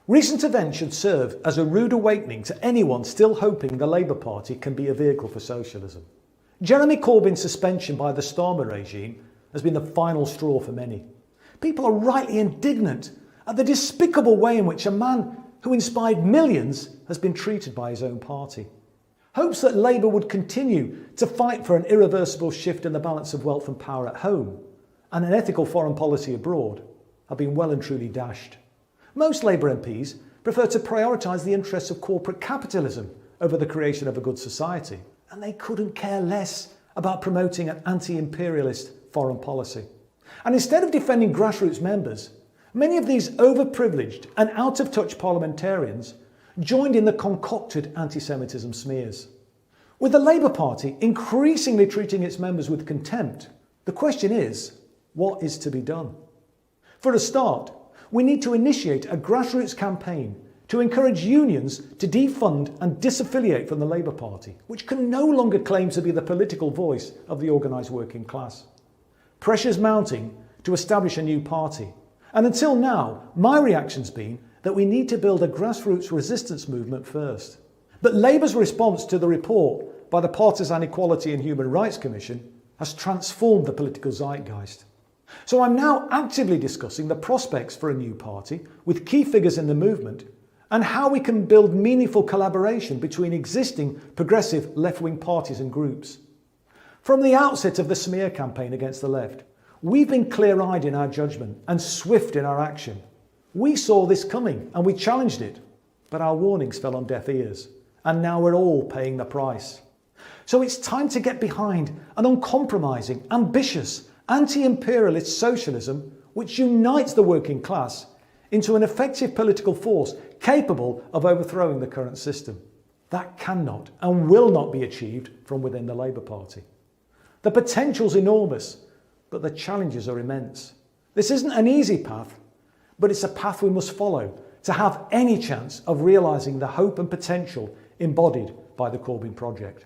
Recent events should serve as a rude awakening to anyone still hoping the Labour Party can be a vehicle for socialism. Jeremy Corbyn's suspension by the Starmer regime has been the final straw for many. People are rightly indignant at the despicable way in which a man who inspired millions has been treated by his own party. Hopes that Labour would continue to fight for an irreversible shift in the balance of wealth and power at home and an ethical foreign policy abroad have been well and truly dashed. Most Labour MPs prefer to prioritise the interests of corporate capitalism over the creation of a good society, and they couldn't care less about promoting an anti-imperialist foreign policy. And instead of defending grassroots members, many of these overprivileged and out-of-touch parliamentarians joined in the concocted anti-Semitism smears. With the Labour Party increasingly treating its members with contempt, the question is, what is to be done? For a start, we need to initiate a grassroots campaign to encourage unions to defund and disaffiliate from the Labour Party, which can no longer claim to be the political voice of the organised working class. Pressure's mounting to establish a new party, and until now, my reaction's been that we need to build a grassroots resistance movement first. But Labour's response to the report by the Partisan Equality and Human Rights Commission has transformed the political zeitgeist. So I'm now actively discussing the prospects for a new party with key figures in the movement and how we can build meaningful collaboration between existing progressive left-wing parties and groups. From the outset of the smear campaign against the left, we've been clear-eyed in our judgment and swift in our action. We saw this coming and we challenged it, but our warnings fell on deaf ears, and now we're all paying the price. So it's time to get behind an uncompromising, ambitious, anti-imperialist socialism which unites the working class into an effective political force capable of overthrowing the current system. That cannot and will not be achieved from within the Labour Party. The potential's enormous, but the challenges are immense. This isn't an easy path, but it's a path we must follow to have any chance of realising the hope and potential embodied by the Corbyn project.